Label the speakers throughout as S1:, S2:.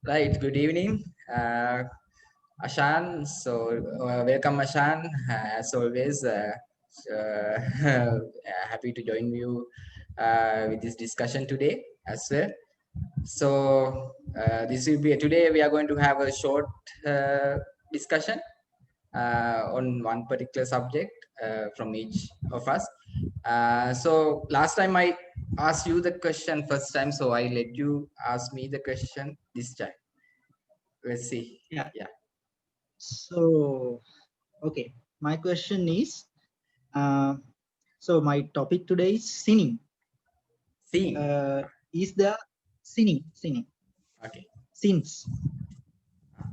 S1: Right, good evening, Ashan. So, welcome, Ashan. As always, happy to join you with this discussion today as well. So, this will be today. We are going to have a short uh, discussion on one particular subject from each of us. So, last time I asked you the question first time, so I let you ask me the question this time. Let's see.
S2: Yeah.
S1: Yeah.
S2: So, okay. My question is, uh, so my topic today is sinning.
S1: Seeing.
S2: Is there sinning,
S1: Okay.
S2: sins?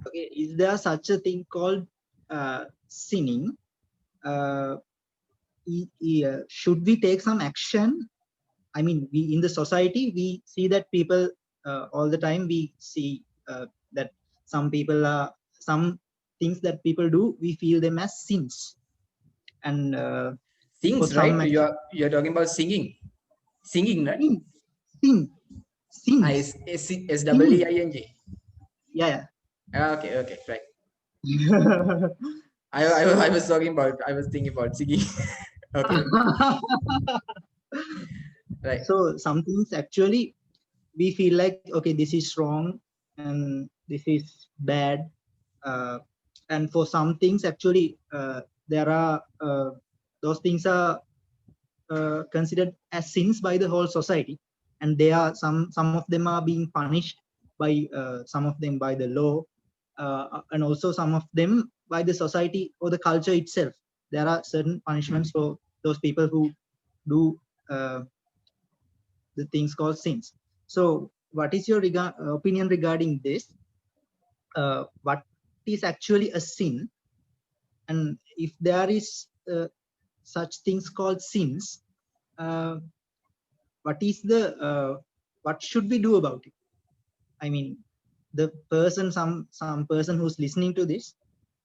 S2: Okay. Is there such a thing called sinning? Uh, should we take some action? I mean, we in the society we see that people all the time. We see that some people are some things that people do. We feel them as sins, and for
S1: Sings,
S2: some
S1: right?
S2: actually
S1: You're talking about singing. Singing, right?
S2: sin, sin,
S1: S
S2: sins,
S1: S S double E
S2: sinning.
S1: I N G.
S2: Yeah.
S1: Okay, okay, right.
S2: Yeah.
S1: I
S2: So,
S1: was talking about. I was thinking about singing. Okay, right.
S2: so some things actually we feel like okay, this is wrong and this is bad, uh, and for some things actually there are those things are considered as sins by the whole society, and they are some of them are being punished by some of them by the law, and also some of them by the society or the culture itself. There are certain punishments for those people who do the things called sins. So what is your opinion regarding this? What is actually a sin, and if there is such things called sins, uh, what is the what should we do about it? I mean, the person, some person who's listening to this,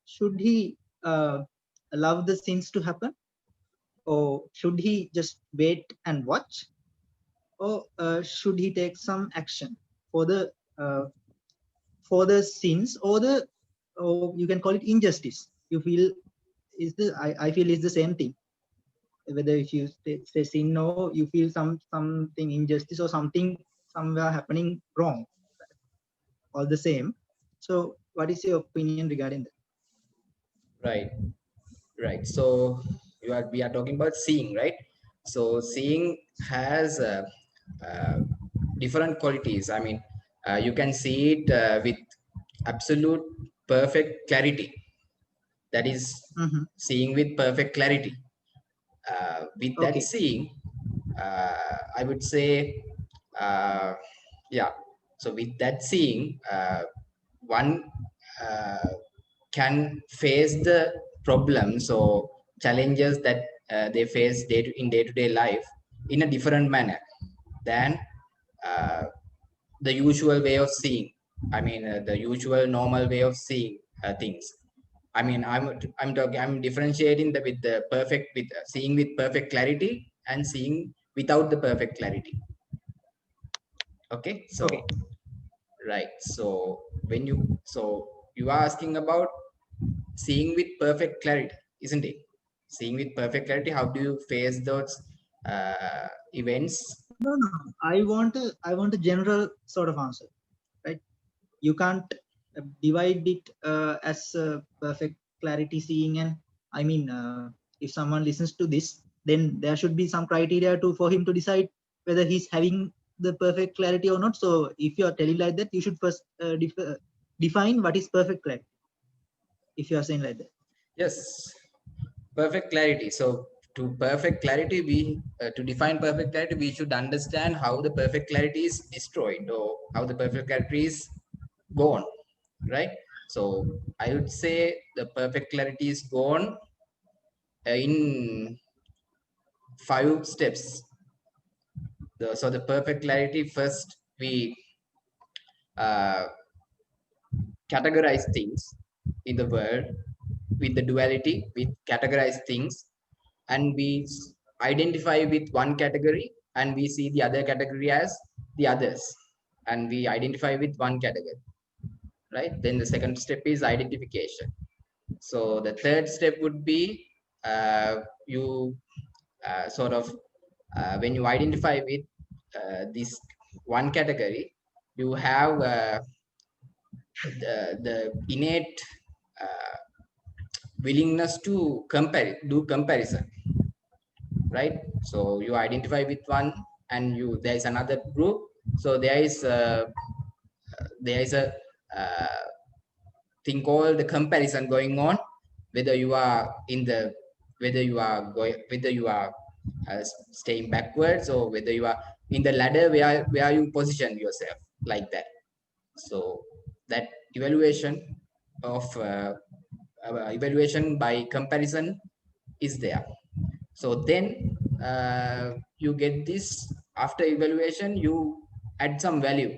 S2: should he allow the sins to happen, or should he just wait and watch, or should he take some action for uh, the sins, or the, or you can call it injustice, you feel is the, I feel is the same thing, whether if you say sin or you feel something injustice or something somewhere happening wrong, all the same. So what is your opinion regarding that?
S1: Right, right. So we are talking about seeing, right? So seeing has uh, different qualities. I mean, you can see it with absolute perfect clarity. That is
S2: Mm-hmm.
S1: seeing with perfect clarity. With that
S2: Okay.
S1: seeing, I would say, uh, yeah. So with that seeing, one uh, can face the problems or challenges that they face in day-to-day life in a different manner than uh, the usual way of seeing. I mean, the usual normal way of seeing things. I mean, I'm differentiating with the perfect, with seeing with perfect clarity and seeing without the perfect clarity. Okay, so
S2: Okay.
S1: right. So you are asking about seeing with perfect clarity, isn't it? Seeing with perfect clarity. How do you face those events?
S2: No. I want a general sort of answer, right? You can't divide it as perfect clarity seeing, and I mean, if someone listens to this, then there should be some criteria to for him to decide whether he's having the perfect clarity or not. So if you are telling like that, you should first define what is perfect clarity, if you are saying like that.
S1: Yes, perfect clarity. So to perfect clarity, we to define perfect clarity, we should understand how the perfect clarity is destroyed or how the perfect clarity is gone, right? So I would say the perfect clarity is gone in 5 steps. So the perfect clarity, first we uh, categorize things in the world with the duality, we categorize things and we identify with one category and we see the other category as the others, and we identify with one category. right? Then the second step is identification. So the third step would be you sort of when you identify with this one category, you have the innate uh, willingness to do comparison, right? So you identify with one, and there is another group. So there is a uh, thing called the comparison going on, whether you are in the whether you are staying backwards, or whether you are in the ladder where you position yourself, like that. So that evaluation of evaluation by comparison is there. So then you get this. After evaluation, you add some value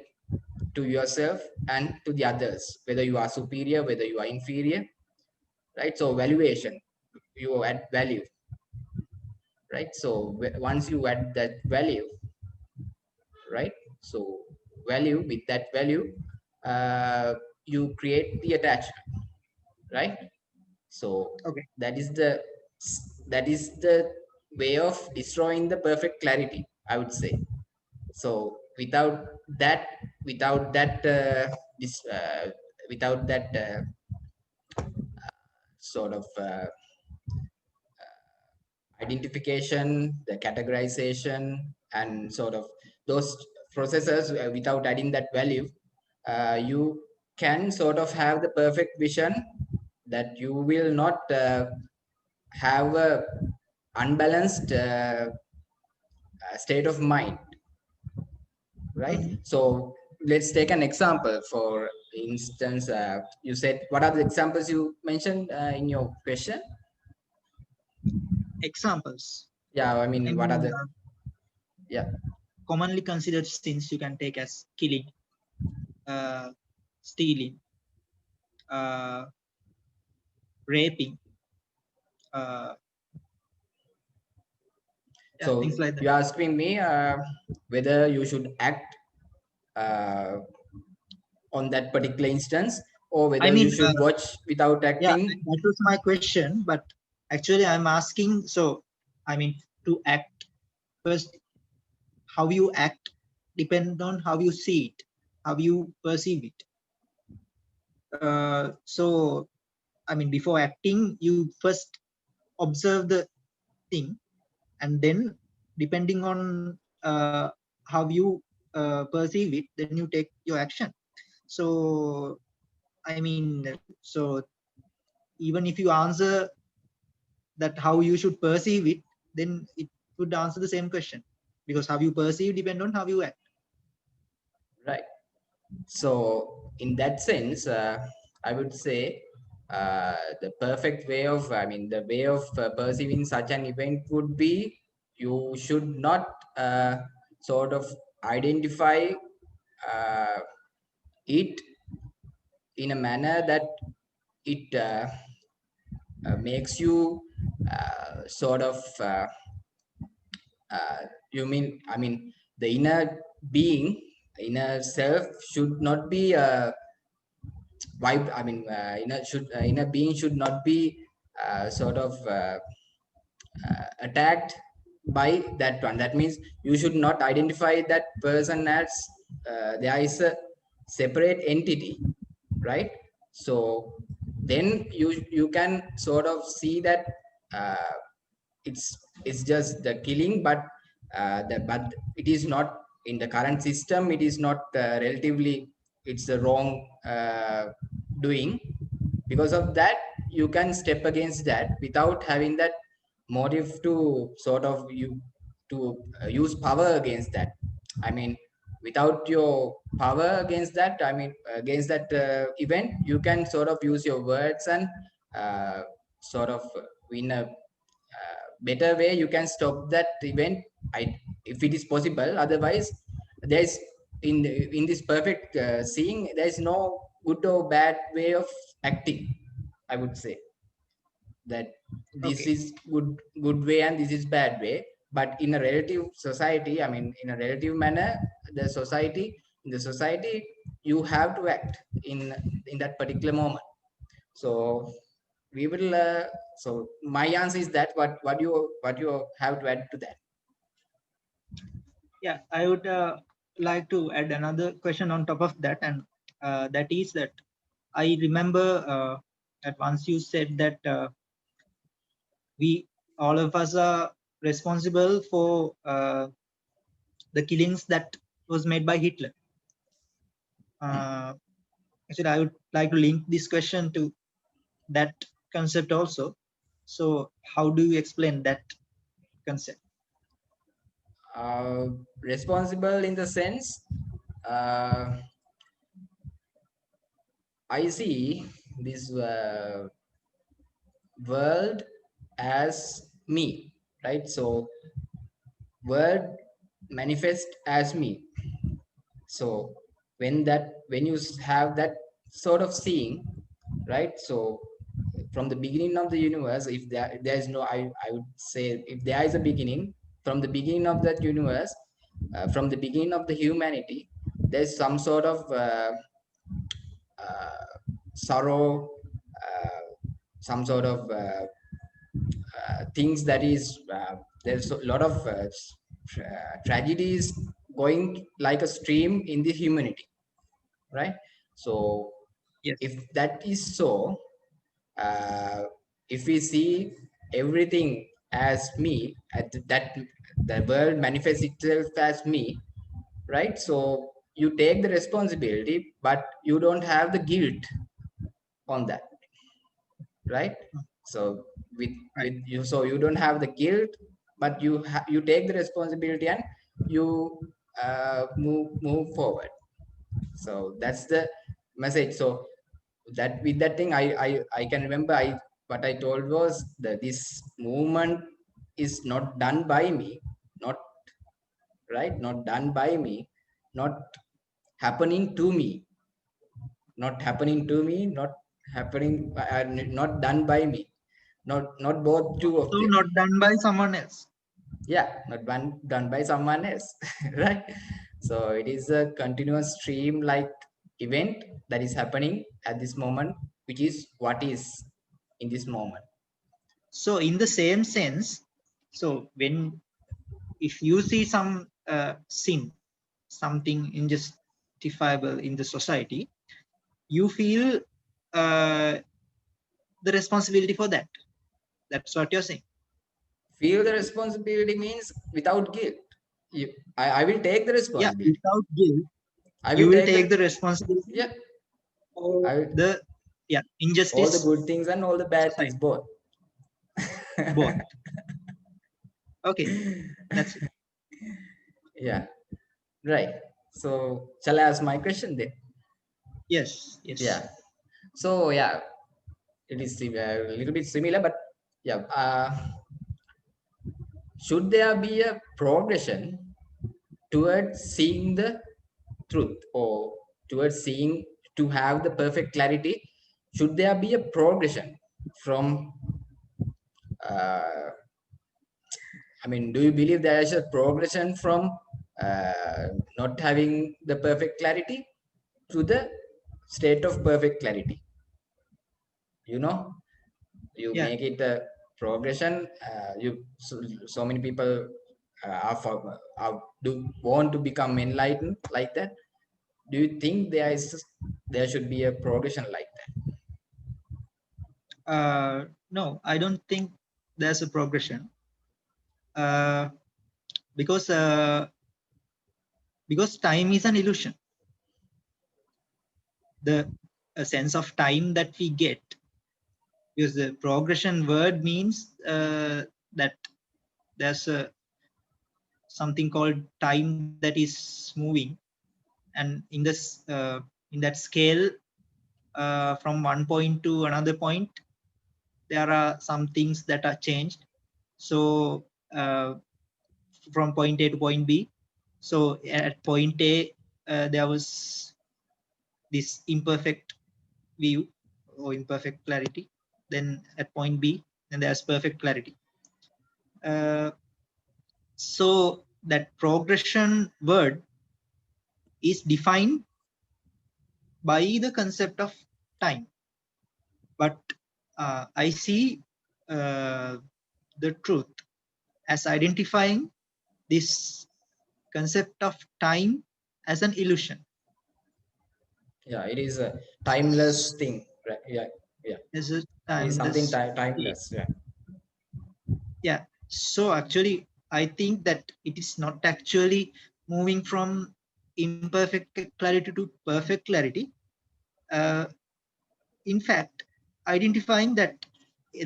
S1: to yourself and to the others, whether you are superior, whether you are inferior, right? So valuation, you add value, right? So once you add that value, right? So value, with that value, you create the attachment, right? So
S2: Okay.
S1: that is the way of destroying the perfect clarity, I would say. So without that this without that sort of identification, the categorization, and sort of those processes, without adding that value, you can sort of have the perfect vision that you will not have a unbalanced state of mind, right?
S2: Mhm.
S1: So let's take an example. For instance, you said, what are the examples you mentioned in your question?
S2: Examples.
S1: Yeah, I
S2: I
S1: mean, what are
S2: mean,
S1: the, yeah.
S2: commonly considered sins you can take as killing, stealing, uh, raping, uh, yeah,
S1: So
S2: things like that.
S1: you're asking me whether you should act uh, on that particular instance, or
S2: I
S1: whether you
S2: mean,
S1: should watch without
S2: yeah,
S1: acting.
S2: that was my question, but actually I'm asking, so, I mean, to act first, how you act depend on how you see it, how you perceive it. So, I mean, before acting, you first observe the thing, and then depending on how you perceive it, then you take your action. So, I mean, so even if you answer that how you should perceive it, then it would answer the same question, because how you perceive depend on how you act.
S1: Right. So in that sense, I would say the perfect way of, I mean, the way of perceiving such an event would be, you should not sort of identify uh, it in a manner that it makes you sort of you mean, I mean, the inner being, inner self should not be vibe. I mean, inner being should not be sort of attacked by that one. That means you should not identify that person as there is a separate entity, right? So then you can sort of see that uh, it's just the killing, but but it is not in the current system. It is not relatively. It's the wrong doing. Because of that, you can step against that without having that motive to sort of use power against that. I mean, without your power against that, I mean, against that event, you can sort of use your words and sort of in a better way you can stop that event, if it is possible. Otherwise, there's in this perfect seeing, there's no good or bad way of acting, I would say. That this
S2: Okay.
S1: is good way and this is bad way. But in a relative society, I mean, in a relative manner, the society in the society, you have to act in in that particular moment. So we will. So my answer is that. What you have to add to that?
S2: Yeah, I would like to add another question on top of that, and that is that I remember that once you said that we all of us are responsible for the killings that was made by Hitler. Actually, I would like to link this question to that concept also. So, how do you explain that concept?
S1: Responsible in the sense, I see this world as me, right? So world manifest as me. So when you have that sort of seeing, right? So from the beginning of the universe, if there is no, I would say, if there is a beginning, from the beginning of that universe, from the beginning of the humanity, there's some sort of sorrow, some sort of things that is there's a lot of tragedies going like a stream in the humanity, right? So
S2: Yes.
S1: if that is so, if we see everything as me, that the world manifests itself as me, right? So you take the responsibility, but you don't have the guilt on that, right? So with you, so you don't have the guilt, but you take the responsibility and you move forward. So that's the message. So that with that thing, I can remember, what I told was that this movement is not done by me, not right, not done by me, not happening to me, not happening to me, not happening, not done by me, not both two of
S2: So,
S1: them.
S2: not done by someone else.
S1: Yeah, not done by someone else, right? So it is a continuous stream like event that is happening at this moment, which is what is in this moment.
S2: So, in the same sense, so if you see some sin, something injustifiable in the society, you feel the responsibility for that. That's what you're saying.
S1: Feel the responsibility means without guilt. I will take the
S2: Yeah,
S1: responsibility.
S2: without guilt,
S1: I
S2: you
S1: will
S2: will
S1: take
S2: take the responsibility
S1: yeah.
S2: for
S1: I will,
S2: the
S1: all the
S2: injustice
S1: good things and all the bad things,
S2: society,
S1: both.
S2: both. Okay, that's it.
S1: Yeah, right. So shall I ask my question then?
S2: Yes, yes.
S1: Yeah. So yeah, it is a little bit similar, but yeah. Should there be a progression towards seeing the truth, or towards seeing, to have the perfect clarity? Should there be a progression from? I mean, do you believe there is a progression from not having the perfect clarity to the state of perfect clarity? You know, you
S2: Yeah.
S1: make it a progression. So many people do want to become enlightened like that. Do you think there should be a progression like that?
S2: No, I don't think there's a progression. Because time is an illusion. The sense of time that we get, because the progression word means that there's something called time that is moving, and in that scale, from one point to another point, there are some things that are changed. So from point A to point B. So at point A, there was this imperfect view or imperfect clarity. Then at point B, then there's perfect clarity. So that progression word is defined by the concept of time. But I see the truth as identifying this concept of time as an illusion.
S1: Yeah, it is a timeless thing, right? Yeah, yeah.
S2: As a
S1: It is something
S2: timeless.
S1: timeless. Yeah.
S2: Yeah. So actually, I think that it is not actually moving from imperfect clarity to perfect clarity. Uh, in fact, identifying that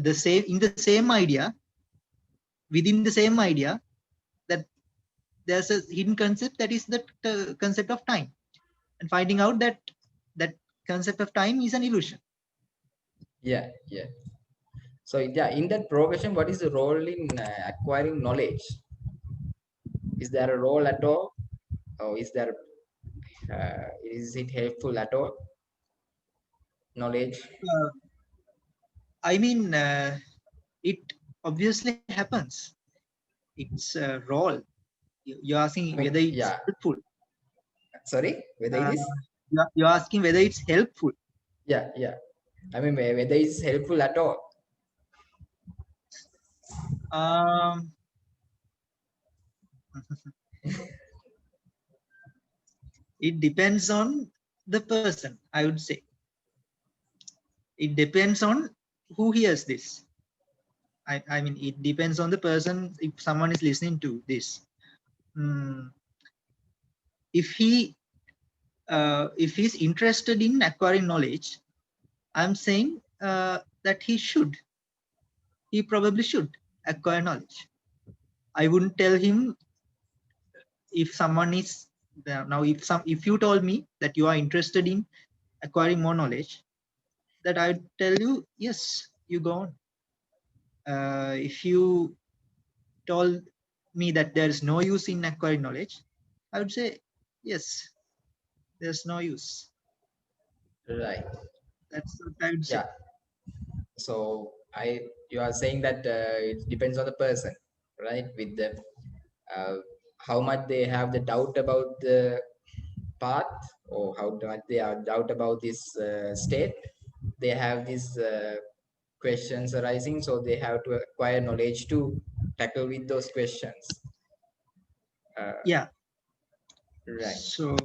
S2: the same in the same idea, within the same idea, that there's a hidden concept that is the concept of time, and finding out that that concept of time is an illusion.
S1: Yeah, yeah. So yeah, in that progression, what is the role in acquiring knowledge? Is there a role at all, or is it helpful at all? Knowledge.
S2: Uh, I mean, it obviously happens. It's a role. You're asking
S1: I
S2: whether
S1: mean,
S2: it's
S1: yeah.
S2: helpful.
S1: Sorry, whether it
S2: Uh,
S1: is.
S2: you're asking whether it's helpful.
S1: Yeah, yeah. I mean, whether it's helpful at all.
S2: Um, it depends on the person, I would say. It depends on who hears this. I mean, it depends on the person. If someone is listening to this, mm, if he's interested in acquiring knowledge, I'm saying that he probably should acquire knowledge. I wouldn't tell him if someone is now if you told me that you are interested in acquiring more knowledge, that I'd tell you yes, you go on. If you told me that there is no use in acquiring knowledge, I would say yes, there's no use.
S1: Right.
S2: That's what I would say.
S1: Yeah. So you are saying that it depends on the person, right? With the uh, how much they have the doubt about the path, or how much they are doubt about this state. They have these questions arising, so they have to acquire knowledge to tackle with those questions.
S2: Yeah.
S1: Right.
S2: So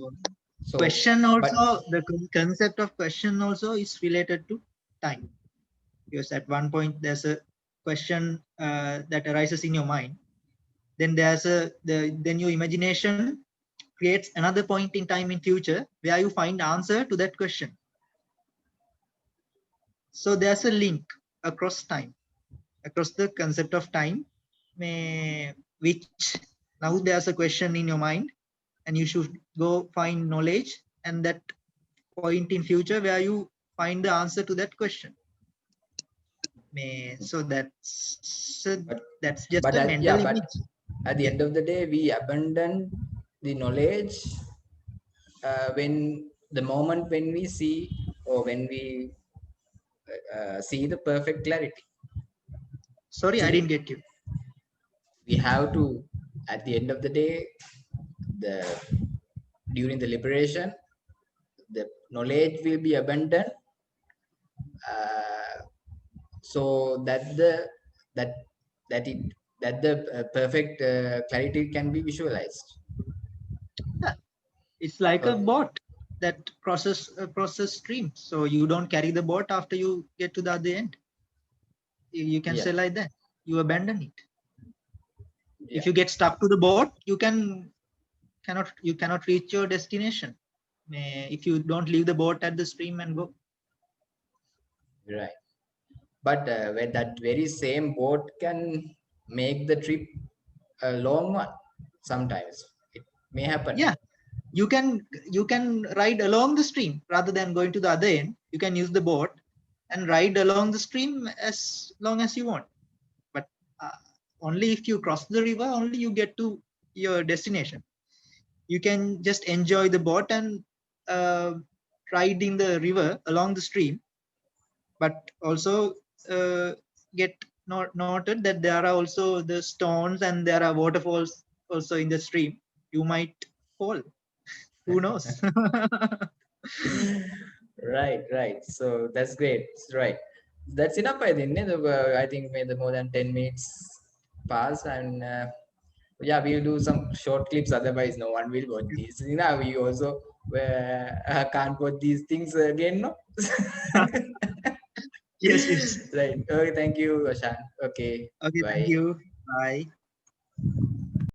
S1: So,
S2: question
S1: but
S2: also, the concept of question also is related to time, because at one point there's a question that arises in your mind, then then your imagination creates another point in time in future where you find answer to that question. So there's a link across time, across the concept of time, which now there's a question in your mind and you should go find knowledge, and that point in future where you find the answer to that question. So
S1: but
S2: that's just
S1: but
S2: a
S1: yeah,
S2: mental
S1: but
S2: image.
S1: at the end of the day, we abandon the knowledge when the moment when we see, or when we see the perfect clarity.
S2: Sorry, I didn't
S1: Actually,
S2: get you.
S1: we have to, at the end of the day, the during the liberation, the knowledge will be abandoned, uh, so that that that it that the perfect clarity can be visualized.
S2: Yeah, it's like a
S1: So
S2: boat that crosses stream. So you don't carry the boat after you get to the other end. You can
S1: yeah,
S2: say like that. You abandon it.
S1: yeah,
S2: If you get stuck to the boat, you cannot reach your destination. If you don't leave the boat at the stream and go.
S1: right. But when that very same boat can make the trip a long one, sometimes it may happen.
S2: Yeah, you can ride along the stream rather than going to the other end. You can use the boat and ride along the stream as long as you want. But uh, only if you cross the river, only you get to your destination. You can just enjoy the boat and uh, ride in the river along the stream, but also get noted that there are also the stones and there are waterfalls also in the stream. You might fall. Who knows?
S1: Right. So that's great. Right. That's enough, I think. I think maybe more than 10 minutes pass, and yeah, we'll do some short clips. Otherwise, no one will watch this. We also can't watch these things again, no?
S2: Yes, yes.
S1: Right. Okay, thank you, Ashan. Okay,
S2: Okay, thank
S1: bye.
S2: you. Bye.